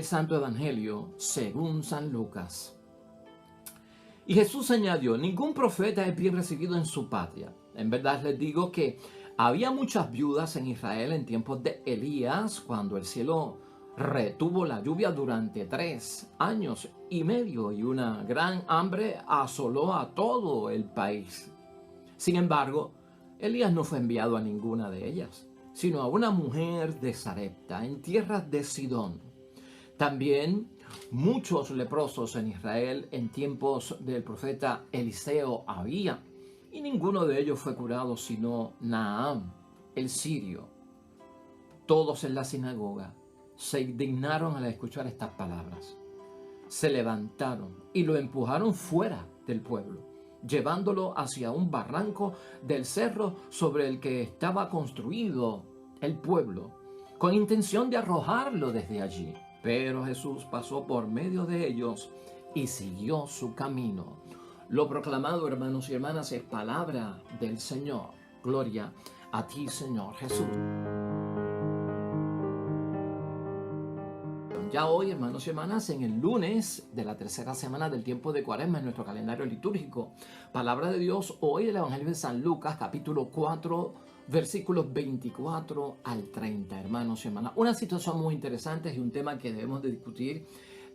del Santo Evangelio según San Lucas. Y Jesús añadió: ningún profeta es bien recibido en su patria. En verdad les digo que había muchas viudas en Israel en tiempos de Elías, cuando el cielo retuvo la lluvia durante 3 años y medio y una gran hambre asoló a todo el país. Sin embargo, Elías no fue enviado a ninguna de ellas, sino a una mujer de Sarepta, en tierras de Sidón. También muchos leprosos en Israel en tiempos del profeta Eliseo había, y ninguno de ellos fue curado sino Naamán, el sirio. Todos en la sinagoga se indignaron al escuchar estas palabras. Se levantaron y lo empujaron fuera del pueblo, llevándolo hacia un barranco del cerro sobre el que estaba construido el pueblo, con intención de arrojarlo desde allí. Pero Jesús pasó por medio de ellos y siguió su camino. Lo proclamado, hermanos y hermanas, es palabra del Señor. Gloria a ti, Señor Jesús. Ya hoy, hermanos y hermanas, en el lunes de la tercera semana del tiempo de Cuaresma en nuestro calendario litúrgico, palabra de Dios hoy del Evangelio de San Lucas, capítulo 4, versículos 24 al 30, hermanos y hermanas. Una situación muy interesante y un tema que debemos de discutir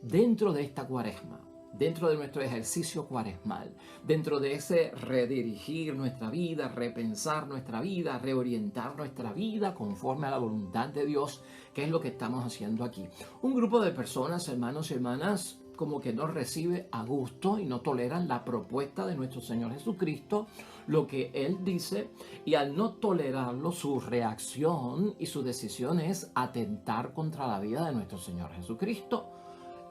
dentro de esta Cuaresma, dentro de nuestro ejercicio cuaresmal, dentro de ese redirigir nuestra vida, repensar nuestra vida, reorientar nuestra vida conforme a la voluntad de Dios, que es lo que estamos haciendo aquí. Un grupo de personas, hermanos y hermanas, como que no recibe a gusto y no toleran la propuesta de nuestro Señor Jesucristo, lo que Él dice, y al no tolerarlo, su reacción y su decisión es atentar contra la vida de nuestro Señor Jesucristo.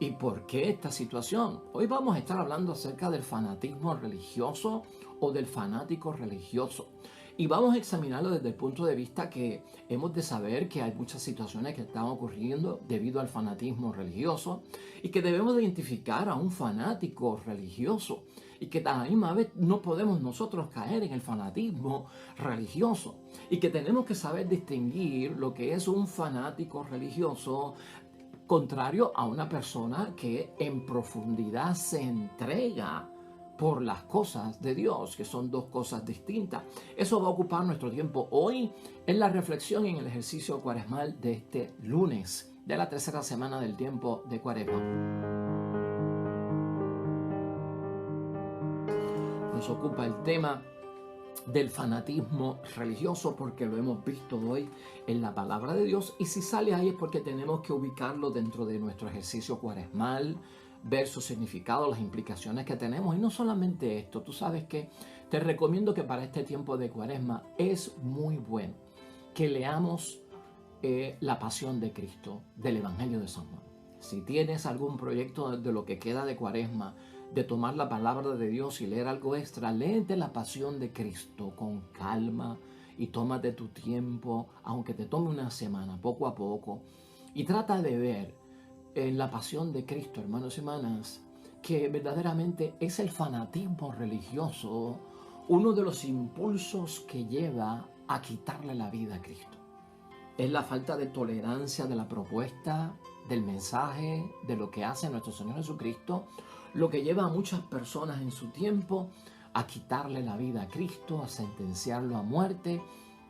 ¿Y por qué esta situación? Hoy vamos a estar hablando acerca del fanatismo religioso o del fanático religioso. Y vamos a examinarlo desde el punto de vista que hemos de saber que hay muchas situaciones que están ocurriendo debido al fanatismo religioso y que debemos de identificar a un fanático religioso y que a la misma vez no podemos nosotros caer en el fanatismo religioso y que tenemos que saber distinguir lo que es un fanático religioso contrario a una persona que en profundidad se entrega por las cosas de Dios, que son dos cosas distintas. Eso va a ocupar nuestro tiempo hoy en la reflexión y en el ejercicio cuaresmal de este lunes, de la tercera semana del tiempo de Cuaresma. Nos ocupa el tema del fanatismo religioso porque lo hemos visto hoy en la palabra de Dios, y si sale ahí es porque tenemos que ubicarlo dentro de nuestro ejercicio cuaresmal, ver su significado, las implicaciones que tenemos. Y no solamente esto, tú sabes que te recomiendo que para este tiempo de Cuaresma es muy bueno que leamos la pasión de Cristo del Evangelio de San Juan. Si tienes algún proyecto de lo que queda de Cuaresma, de tomar la palabra de Dios y leer algo extra, léete la pasión de Cristo con calma y tómate tu tiempo, aunque te tome una semana, poco a poco, y trata de ver en la pasión de Cristo, hermanos y hermanas, que verdaderamente es el fanatismo religioso uno de los impulsos que lleva a quitarle la vida a Cristo. Es la falta de tolerancia de la propuesta, del mensaje, de lo que hace nuestro Señor Jesucristo, lo que lleva a muchas personas en su tiempo a quitarle la vida a Cristo, a sentenciarlo a muerte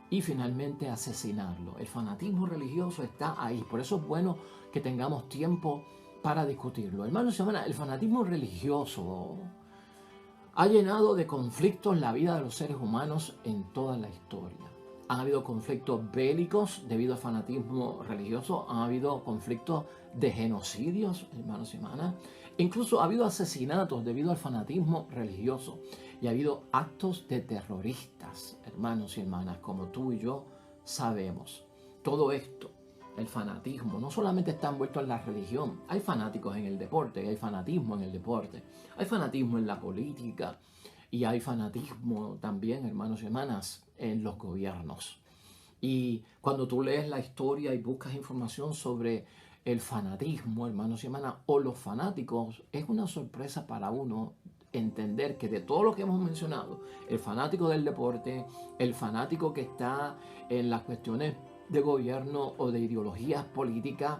y finalmente a asesinarlo. El fanatismo religioso está ahí, por eso es bueno que tengamos tiempo para discutirlo. Hermanos y hermanas, el fanatismo religioso ha llenado de conflictos la vida de los seres humanos en toda la historia. Han habido conflictos bélicos debido al fanatismo religioso, han habido conflictos de genocidios, hermanos y hermanas. Incluso ha habido asesinatos debido al fanatismo religioso y ha habido actos de terroristas, hermanos y hermanas, como tú y yo sabemos. Todo esto, el fanatismo, no solamente está envuelto en la religión. Hay fanáticos en el deporte, hay fanatismo en el deporte, hay fanatismo en la política y hay fanatismo también, hermanos y hermanas, en los gobiernos. Y cuando tú lees la historia y buscas información sobre el fanatismo, hermanos y hermanas, o los fanáticos, es una sorpresa para uno entender que de todo lo que hemos mencionado, el fanático del deporte, el fanático que está en las cuestiones de gobierno o de ideologías políticas,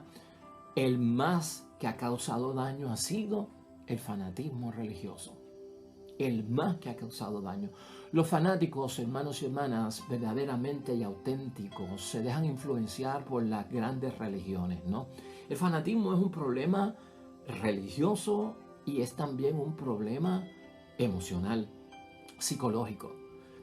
el más que ha causado daño ha sido el fanatismo religioso. El más que ha causado daño. Los fanáticos, hermanos y hermanas, verdaderamente y auténticos, se dejan influenciar por las grandes religiones, ¿no? El fanatismo es un problema religioso y es también un problema emocional, psicológico.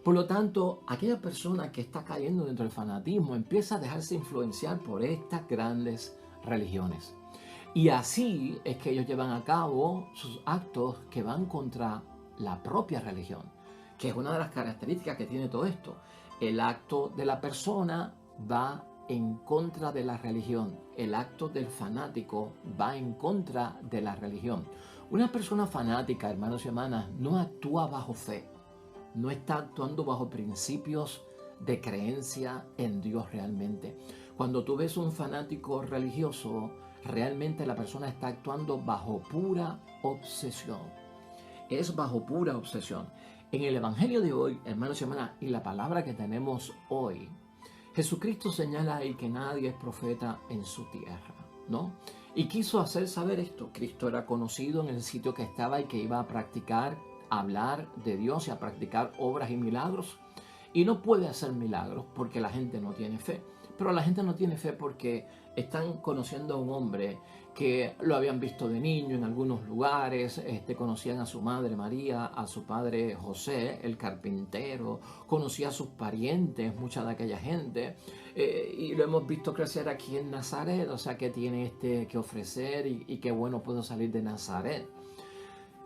Por lo tanto, aquella persona que está cayendo dentro del fanatismo empieza a dejarse influenciar por estas grandes religiones. Y así es que ellos llevan a cabo sus actos que van contra la propia religión, que es una de las características que tiene todo esto. El acto de la persona va en contra de la religión. El acto del fanático va en contra de la religión. Una persona fanática, hermanos y hermanas, no actúa bajo fe. No está actuando bajo principios de creencia en Dios realmente. Cuando tú ves un fanático religioso, realmente la persona está actuando bajo pura obsesión. Es bajo pura obsesión. En el Evangelio de hoy, hermanos y hermanas, y la palabra que tenemos hoy, Jesucristo señala ahí que nadie es profeta en su tierra, ¿no? Y quiso hacer saber esto. Cristo era conocido en el sitio que estaba y que iba a practicar, a hablar de Dios y a practicar obras y milagros. Y no puede hacer milagros porque la gente no tiene fe. Pero la gente no tiene fe porque están conociendo a un hombre que lo habían visto de niño en algunos lugares, conocían a su madre María, a su padre José, el carpintero, conocía a sus parientes, mucha de aquella gente, y lo hemos visto crecer aquí en Nazaret, o sea que tiene que ofrecer y qué bueno puedo salir de Nazaret.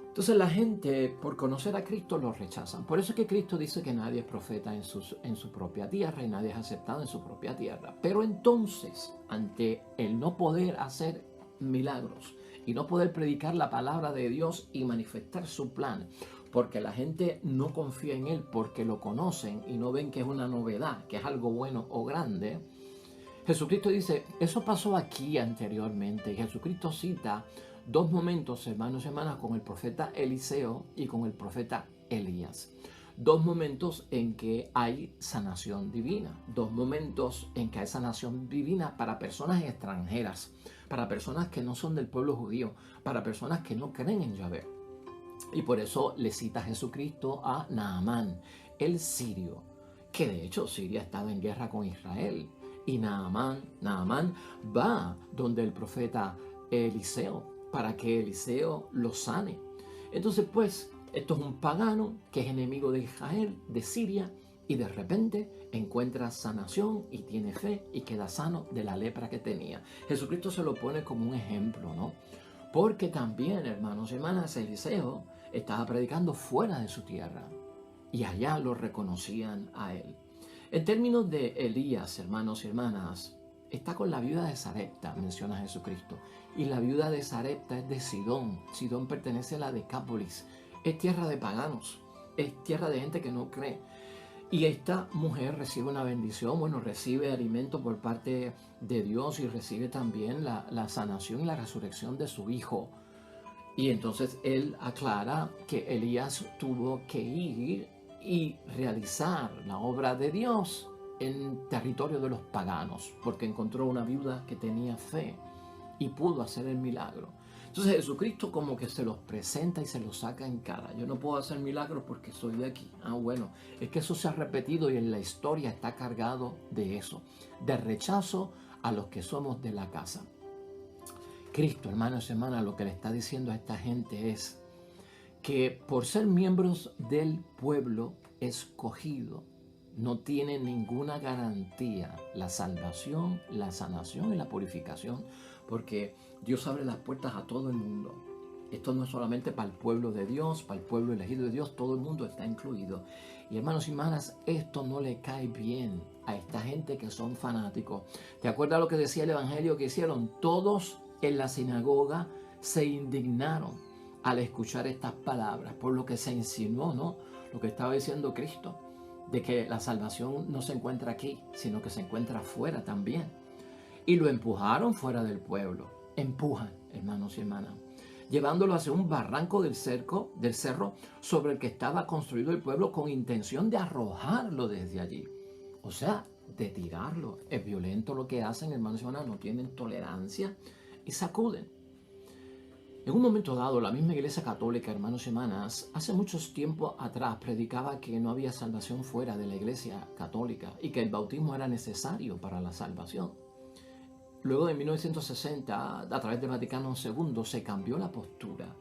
Entonces la gente, por conocer a Cristo, lo rechazan. Por eso es que Cristo dice que nadie es profeta en su propia tierra y nadie es aceptado en su propia tierra. Pero entonces, ante el no poder hacer milagros y no poder predicar la palabra de Dios y manifestar su plan, porque la gente no confía en Él, porque lo conocen y no ven que es una novedad, que es algo bueno o grande, Jesucristo dice, eso pasó aquí anteriormente. Y Jesucristo cita dos momentos, hermanos y hermanas, con el profeta Eliseo y con el profeta Elías. Dos momentos en que hay sanación divina. Dos momentos en que hay sanación divina para personas extranjeras, para personas que no son del pueblo judío, para personas que no creen en Yahvé. Y por eso le cita Jesucristo a Naamán, el sirio, que de hecho Siria estaba en guerra con Israel. Y Naamán va donde el profeta Eliseo para que Eliseo lo sane. Entonces pues, esto es un pagano que es enemigo de Israel, de Siria, y de repente encuentra sanación y tiene fe y queda sano de la lepra que tenía. Jesucristo se lo pone como un ejemplo, ¿no? Porque también, hermanos y hermanas, Eliseo estaba predicando fuera de su tierra y allá lo reconocían a él. En términos de Elías, hermanos y hermanas, está con la viuda de Sarepta, menciona Jesucristo. Y la viuda de Sarepta es de Sidón. Sidón pertenece a la Decápolis. Es tierra de paganos. Es tierra de gente que no cree. Y esta mujer recibe una bendición, recibe alimento por parte de Dios y recibe también la sanación y la resurrección de su hijo. Y entonces él aclara que Elías tuvo que ir y realizar la obra de Dios en territorio de los paganos, porque encontró una viuda que tenía fe y pudo hacer el milagro. Entonces Jesucristo como que se los presenta y se los saca en cara. Yo no puedo hacer milagros porque soy de aquí. Es que eso se ha repetido y en la historia está cargado de eso, de rechazo a los que somos de la casa. Cristo, hermanos y hermanas, lo que le está diciendo a esta gente es que por ser miembros del pueblo escogido, no tiene ninguna garantía la salvación, la sanación y la purificación, porque Dios abre las puertas a todo el mundo. Esto no es solamente para el pueblo de Dios, para el pueblo elegido de Dios, todo el mundo está incluido. Y hermanos y hermanas, esto no le cae bien a esta gente que son fanáticos. ¿Te acuerdas lo que decía el Evangelio que hicieron? Todos en la sinagoga se indignaron al escuchar estas palabras, por lo que se insinuó, ¿no? Lo que estaba diciendo Cristo, de que la salvación no se encuentra aquí, sino que se encuentra afuera también. Y lo empujaron fuera del pueblo. Empujan, hermanos y hermanas, llevándolo hacia un barranco del cerro sobre el que estaba construido el pueblo con intención de arrojarlo desde allí. O sea, de tirarlo. Es violento lo que hacen, hermanos y hermanas, no tienen tolerancia. y sacuden. En un momento dado, la misma Iglesia Católica, hermanos y hermanas, hace muchos tiempos atrás predicaba que no había salvación fuera de la Iglesia Católica y que el bautismo era necesario para la salvación. Luego de 1960, a través del Vaticano II, se cambió la postura.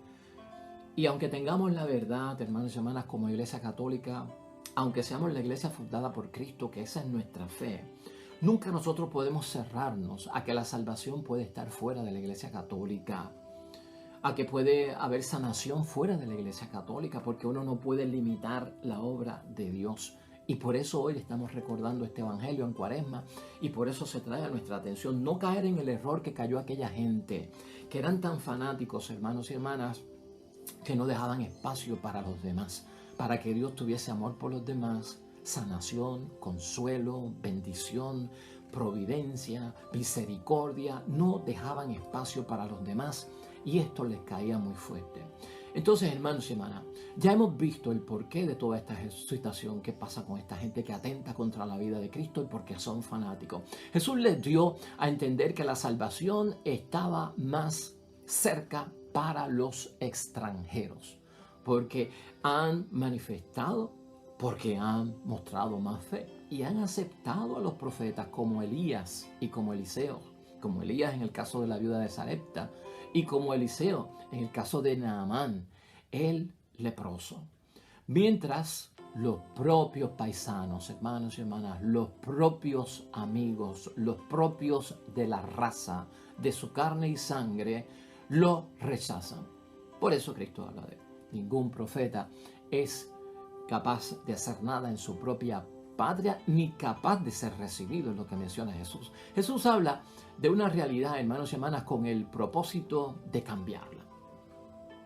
Y aunque tengamos la verdad, hermanos y hermanas, como Iglesia Católica, aunque seamos la Iglesia fundada por Cristo, que esa es nuestra fe, nunca nosotros podemos cerrarnos a que la salvación puede estar fuera de la Iglesia Católica, a que puede haber sanación fuera de la Iglesia Católica, porque uno no puede limitar la obra de Dios. Y por eso hoy le estamos recordando este Evangelio en Cuaresma, y por eso se trae a nuestra atención no caer en el error que cayó aquella gente, que eran tan fanáticos, hermanos y hermanas, que no dejaban espacio para los demás, para que Dios tuviese amor por los demás, sanación, consuelo, bendición, providencia, misericordia. No dejaban espacio para los demás y esto les caía muy fuerte. Entonces, hermanos y hermanas, ya hemos visto el porqué de toda esta situación que pasa con esta gente que atenta contra la vida de Cristo y porque son fanáticos. Jesús les dio a entender que la salvación estaba más cerca para los extranjeros, porque han manifestado, porque han mostrado más fe y han aceptado a los profetas como Elías y como Eliseo, como Elías en el caso de la viuda de Sarepta y como Eliseo en el caso de Naamán, el leproso. Mientras los propios paisanos, hermanos y hermanas, los propios amigos, los propios de la raza, de su carne y sangre, lo rechazan. Por eso Cristo habla de ningún profeta es capaz de hacer nada en su propia patria, ni capaz de ser recibido, es lo que menciona Jesús. Jesús habla de una realidad, hermanos y hermanas, con el propósito de cambiarla.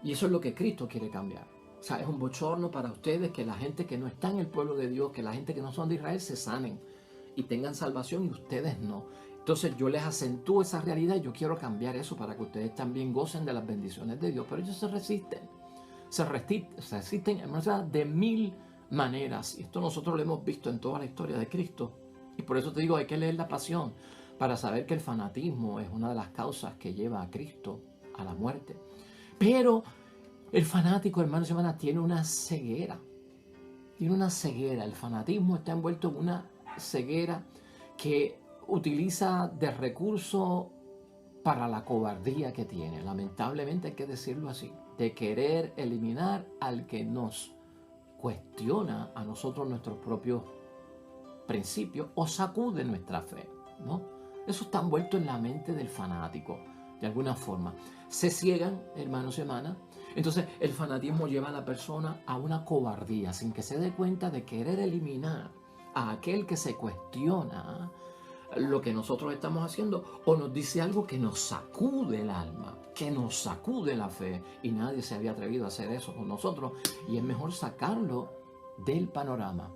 Y eso es lo que Cristo quiere cambiar. O sea, es un bochorno para ustedes que la gente que no está en el pueblo de Dios, que la gente que no son de Israel se sanen y tengan salvación y ustedes no. Entonces yo les acentúo esa realidad y yo quiero cambiar eso para que ustedes también gocen de las bendiciones de Dios. Pero ellos se resisten. Se resisten en verdad de mil maneras. Y esto nosotros lo hemos visto en toda la historia de Cristo. Y por eso te digo, hay que leer la Pasión para saber que el fanatismo es una de las causas que lleva a Cristo a la muerte. Pero el fanático, hermanos y hermanas, tiene una ceguera. Tiene una ceguera. El fanatismo está envuelto en una ceguera que utiliza de recurso para la cobardía que tiene. Lamentablemente hay que decirlo así. De querer eliminar al que nos cuestiona a nosotros nuestros propios principios o sacude nuestra fe, ¿no? Eso está envuelto en la mente del fanático, de alguna forma. Se ciegan, hermanos y hermanas. Entonces el fanatismo lleva a la persona a una cobardía, sin que se dé cuenta de querer eliminar a aquel que se cuestiona lo que nosotros estamos haciendo o nos dice algo que nos sacude el alma, que nos sacude la fe, y nadie se había atrevido a hacer eso con nosotros, y es mejor sacarlo del panorama.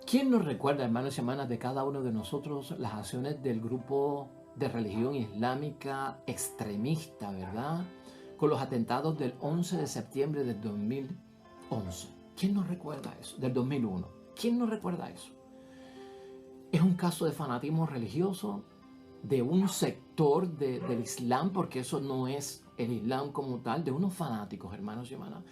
¿Quién nos recuerda, hermanos y hermanas, de cada uno de nosotros las acciones del grupo de religión islámica extremista, verdad? Con los atentados del 11 de septiembre del 2011. ¿Quién nos recuerda eso? Del 2001. ¿Quién nos recuerda eso? Es un caso de fanatismo religioso de un sector del Islam, porque eso no es el Islam como tal, de unos fanáticos, hermanos y hermanas.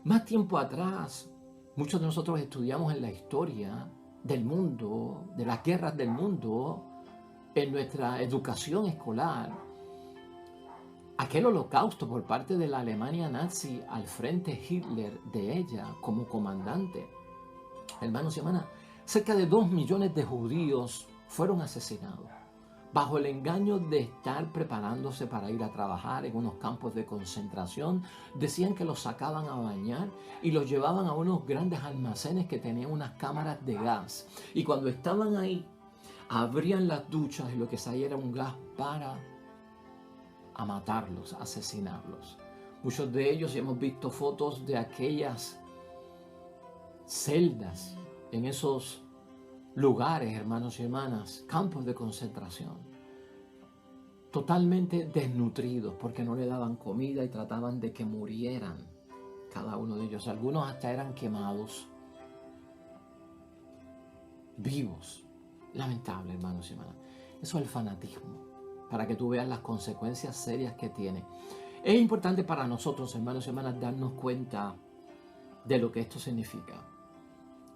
Más tiempo atrás, muchos de nosotros estudiamos en la historia del mundo, de las guerras del mundo, en nuestra educación escolar, aquel holocausto por parte de la Alemania nazi al frente Hitler de ella como comandante. Hermanos y hermanas, cerca de 2 millones de judíos fueron asesinados bajo el engaño de estar preparándose para ir a trabajar en unos campos de concentración. Decían que los sacaban a bañar y los llevaban a unos grandes almacenes que tenían unas cámaras de gas. Y cuando estaban ahí, abrían las duchas y lo que salía era un gas para matarlos, asesinarlos. Muchos de ellos hemos visto fotos de aquellas celdas en esos lugares, hermanos y hermanas, campos de concentración, totalmente desnutridos porque no le daban comida y trataban de que murieran cada uno de ellos. Algunos hasta eran quemados vivos. Lamentable, hermanos y hermanas. Eso es el fanatismo. para que tú veas las consecuencias serias que tiene. Es importante para nosotros, hermanos y hermanas, darnos cuenta de lo que esto significa.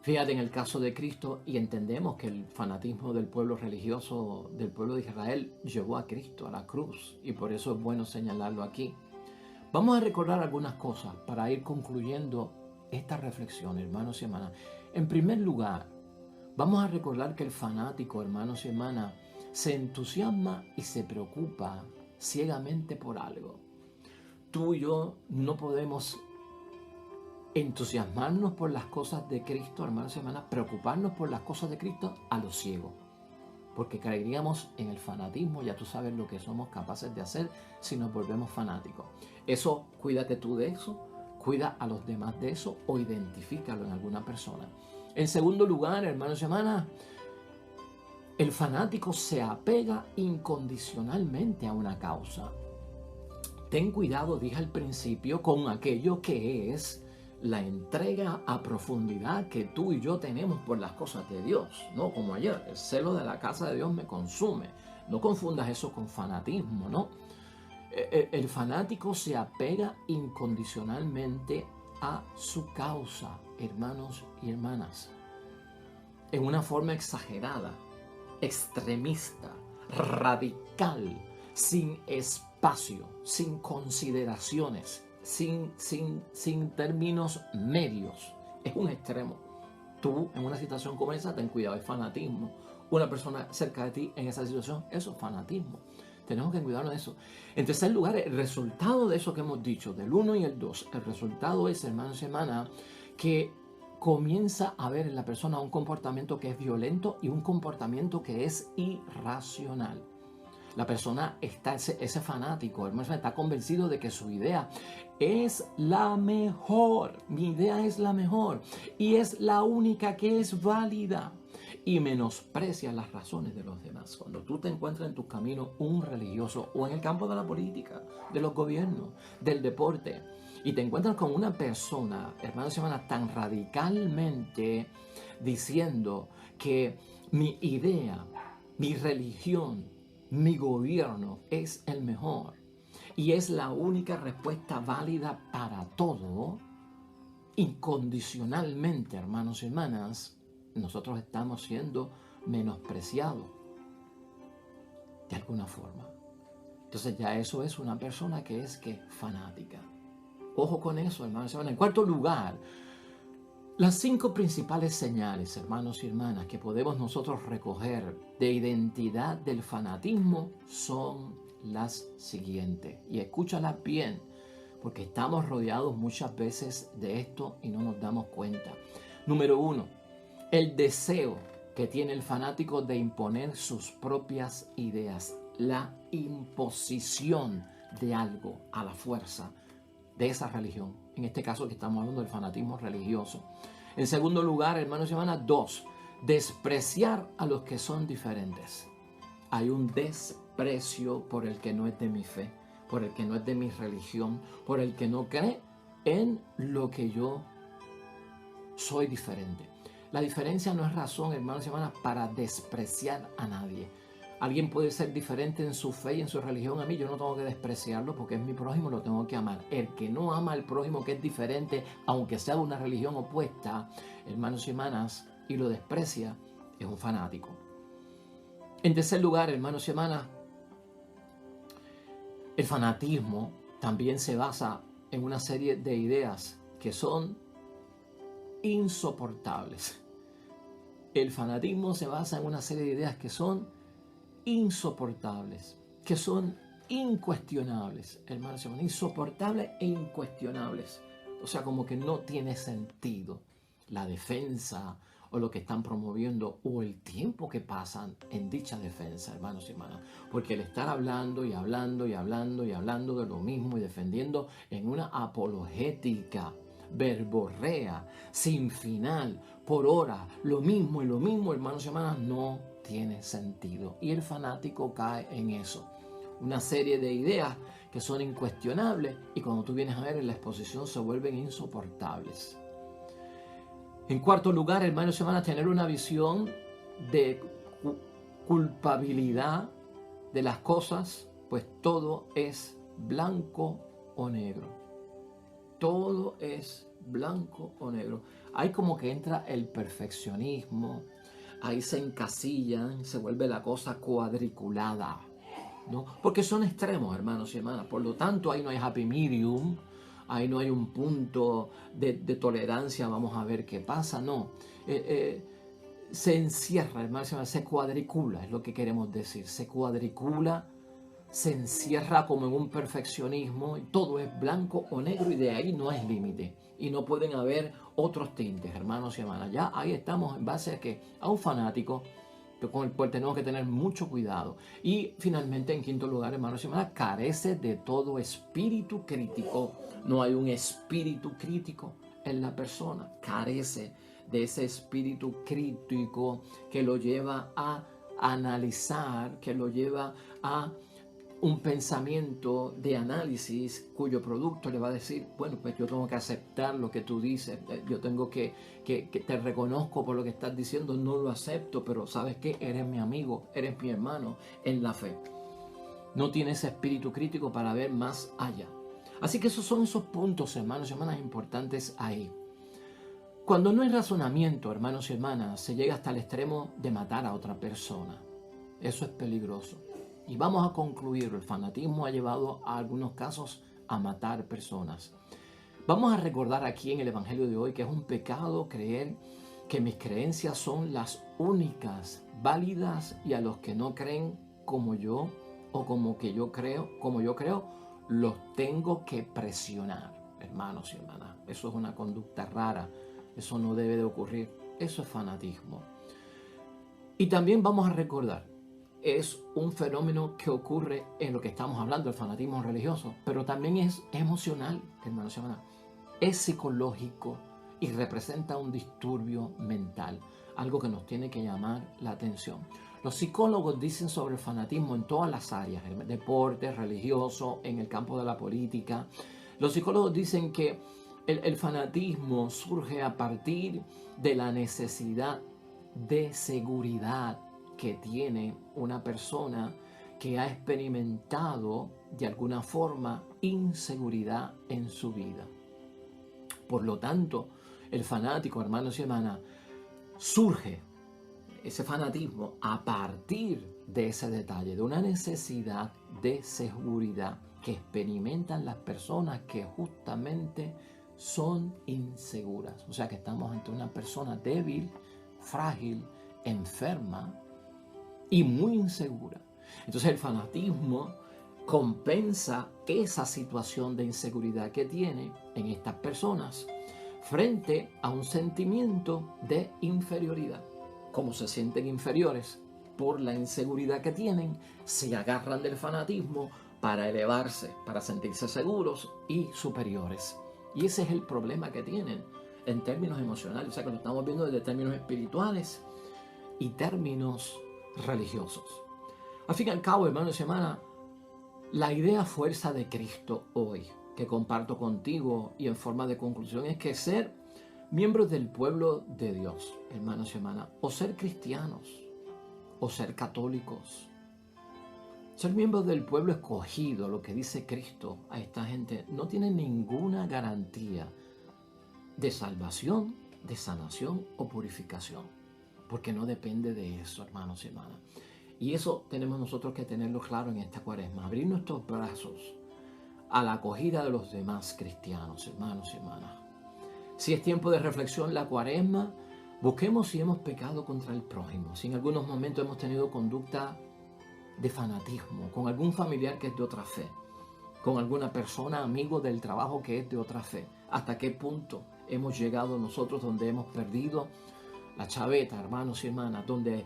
Fíjate en el caso de Cristo y entendemos que el fanatismo del pueblo religioso, del pueblo de Israel, llevó a Cristo a la cruz y por eso es bueno señalarlo aquí. Vamos a recordar algunas cosas para ir concluyendo esta reflexión, hermanos y hermanas. En primer lugar, vamos a recordar que el fanático, hermanos y hermanas, se entusiasma y se preocupa ciegamente por algo. Tú y yo no podemos entusiasmarnos por las cosas de Cristo, hermanos y hermanas, preocuparnos por las cosas de Cristo a lo ciego. Porque caeríamos en el fanatismo, ya tú sabes lo que somos capaces de hacer si nos volvemos fanáticos. Eso, cuídate tú de eso, cuida a los demás de eso o identifícalo en alguna persona. En segundo lugar, hermanos y hermanas, el fanático se apega incondicionalmente a una causa. Ten cuidado, dije al principio, con aquello que es la entrega a profundidad que tú y yo tenemos por las cosas de Dios, ¿no? Como ayer, el celo de la casa de Dios me consume. No confundas eso con fanatismo, ¿no? El fanático se apega incondicionalmente a su causa, hermanos y hermanas, en una forma exagerada, extremista, radical, sin espacio, sin consideraciones, sin términos medios. Es un extremo. Tú en una situación como esa, ten cuidado, es fanatismo. Una persona cerca de ti en esa situación, eso es fanatismo. Tenemos que cuidarnos de eso. En tercer lugar, el resultado de eso que hemos dicho, del 1 y el 2, el resultado es, hermanos y hermanas, que comienza a ver en la persona un comportamiento que es violento y un comportamiento que es irracional. La persona está, ese fanático, hermano, está convencido de que su idea es la mejor. Mi idea es la mejor y es la única que es válida. Y menosprecia las razones de los demás. Cuando tú te encuentras en tu camino un religioso o en el campo de la política, de los gobiernos, del deporte, y te encuentras con una persona, hermanos y hermanas, tan radicalmente diciendo que mi idea, mi religión, mi gobierno es el mejor y es la única respuesta válida para todo, incondicionalmente, hermanos y hermanas, nosotros estamos siendo menospreciados de alguna forma. Entonces ya eso es una persona que es fanática. Ojo con eso, hermanos y hermanas. En cuarto lugar, las 5 principales señales, hermanos y hermanas, que podemos nosotros recoger de identidad del fanatismo son las siguientes. Y escúchalas bien, porque estamos rodeados muchas veces de esto y no nos damos cuenta. Número 1, el deseo que tiene el fanático de imponer sus propias ideas. La imposición de algo a la fuerza de esa religión. En este caso que estamos hablando del fanatismo religioso. En segundo lugar, hermanos y hermanas, 2, despreciar a los que son diferentes. Hay un desprecio por el que no es de mi fe, por el que no es de mi religión, por el que no cree en lo que yo soy diferente. La diferencia no es razón, hermanos y hermanas, para despreciar a nadie. Alguien puede ser diferente en su fe y en su religión a mí, yo no tengo que despreciarlo porque es mi prójimo, lo tengo que amar. El que no ama al prójimo que es diferente, aunque sea de una religión opuesta, hermanos y hermanas, y lo desprecia, es un fanático. En tercer lugar, hermanos y hermanas, el fanatismo también se basa en una serie de ideas que son insoportables. El fanatismo se basa en una serie de ideas que son insoportables, que son incuestionables, hermanos y hermanas, insoportables e incuestionables. O sea, como que no tiene sentido la defensa o lo que están promoviendo o el tiempo que pasan en dicha defensa, hermanos y hermanas. Porque el estar hablando y hablando y hablando y hablando de lo mismo y defendiendo en una apologética verborrea, sin final, por hora, lo mismo y lo mismo, hermanos y hermanas, no tiene sentido. Y el fanático cae en eso. Una serie de ideas que son incuestionables y cuando tú vienes a ver en la exposición se vuelven insoportables. En cuarto lugar, hermanos y hermanas, tener una visión de culpabilidad de las cosas, pues todo es blanco o negro. Todo es blanco o negro. Hay como que entra el perfeccionismo, ahí se encasillan, se vuelve la cosa cuadriculada, ¿no? Porque son extremos, hermanos y hermanas. Por lo tanto, ahí no hay happy medium, ahí no hay un punto de tolerancia, vamos a ver qué pasa, no. Se encierra, hermanos y hermanas, se cuadricula, es lo que queremos decir. Se cuadricula, se encierra como en un perfeccionismo, y todo es blanco o negro y de ahí no hay límite. Y no pueden haber otros tintes, hermanos y hermanas. Ya ahí estamos en base a que a un fanático con el cual tenemos que tener mucho cuidado. Y finalmente, en quinto lugar, hermanos y hermanas, carece de todo espíritu crítico. No hay un espíritu crítico en la persona. Carece de ese espíritu crítico que lo lleva a analizar, que lo lleva a un pensamiento de análisis cuyo producto le va a decir, bueno, pues yo tengo que aceptar lo que tú dices, yo tengo que te reconozco por lo que estás diciendo, no lo acepto, pero ¿sabes qué? Eres mi amigo, eres mi hermano en la fe. No tiene ese espíritu crítico para ver más allá. Así que esos son esos puntos, hermanos y hermanas, importantes ahí. Cuando no hay razonamiento, hermanos y hermanas, se llega hasta el extremo de matar a otra persona. Eso es peligroso. Y vamos a concluir, el fanatismo ha llevado a algunos casos a matar personas. Vamos a recordar aquí en el Evangelio de hoy que es un pecado creer que mis creencias son las únicas válidas y a los que no creen como yo o como yo creo, los tengo que presionar, hermanos y hermanas. Eso es una conducta rara, eso no debe de ocurrir, eso es fanatismo. Y también vamos a recordar, es un fenómeno que ocurre en lo que estamos hablando, el fanatismo religioso, pero también es emocional, hermanos y hermanas. Es psicológico y representa un disturbio mental, algo que nos tiene que llamar la atención. Los psicólogos dicen sobre el fanatismo en todas las áreas, el deporte, religioso, en el campo de la política. Los psicólogos dicen que el fanatismo surge a partir de la necesidad de seguridad que tiene una persona que ha experimentado de alguna forma inseguridad en su vida. Por lo tanto, el fanático, hermanos y hermanas, surge ese fanatismo a partir de ese detalle, de una necesidad de seguridad que experimentan las personas que justamente son inseguras. O sea que estamos ante una persona débil, frágil, enferma y muy insegura. Entonces el fanatismo compensa esa situación de inseguridad que tiene en estas personas frente a un sentimiento de inferioridad. Como se sienten inferiores por la inseguridad que tienen, se agarran del fanatismo para elevarse, para sentirse seguros y superiores. Y ese es el problema que tienen en términos emocionales. O sea que lo estamos viendo desde términos espirituales y términos religiosos. Al fin y al cabo, hermanos y hermanas, la idea fuerza de Cristo hoy, que comparto contigo y en forma de conclusión, es que ser miembros del pueblo de Dios, hermanos y hermanas, o ser cristianos, o ser católicos, ser miembros del pueblo escogido, lo que dice Cristo a esta gente, no tiene ninguna garantía de salvación, de sanación o purificación, porque no depende de eso, hermanos y hermanas. Y eso tenemos nosotros que tenerlo claro en esta cuaresma, abrir nuestros brazos a la acogida de los demás cristianos, hermanos y hermanas. Si es tiempo de reflexión la cuaresma, busquemos si hemos pecado contra el prójimo, si en algunos momentos hemos tenido conducta de fanatismo, con algún familiar que es de otra fe, con alguna persona, amigo del trabajo que es de otra fe. ¿Hasta qué punto hemos llegado nosotros donde hemos perdido la chaveta, hermanos y hermanas, donde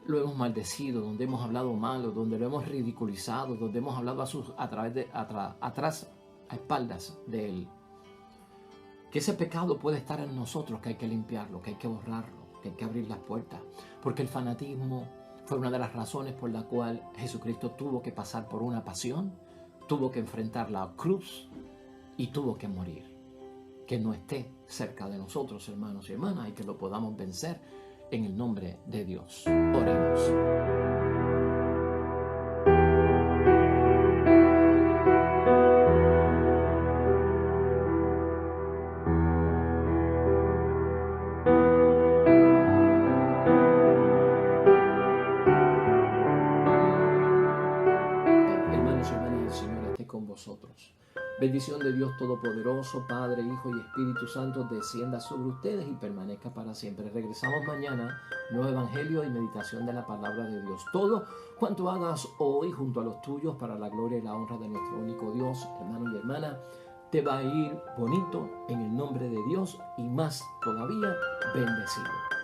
lo hemos maldecido, donde hemos hablado malo, donde lo hemos ridiculizado, donde hemos hablado atrás, a espaldas de él? Que ese pecado puede estar en nosotros, que hay que limpiarlo, que hay que borrarlo, que hay que abrir las puertas, porque el fanatismo fue una de las razones por la cual Jesucristo tuvo que pasar por una pasión, tuvo que enfrentar la cruz y tuvo que morir. Que no esté cerca de nosotros, hermanos y hermanas, y que lo podamos vencer en el nombre de Dios. Oremos. nosotros. Bendición de Dios Todopoderoso, Padre, Hijo y Espíritu Santo, descienda sobre ustedes y permanezca para siempre. Regresamos mañana, nuevo evangelio y meditación de la palabra de Dios. Todo cuanto hagas hoy junto a los tuyos para la gloria y la honra de nuestro único Dios, hermano y hermana, te va a ir bonito en el nombre de Dios y más todavía bendecido.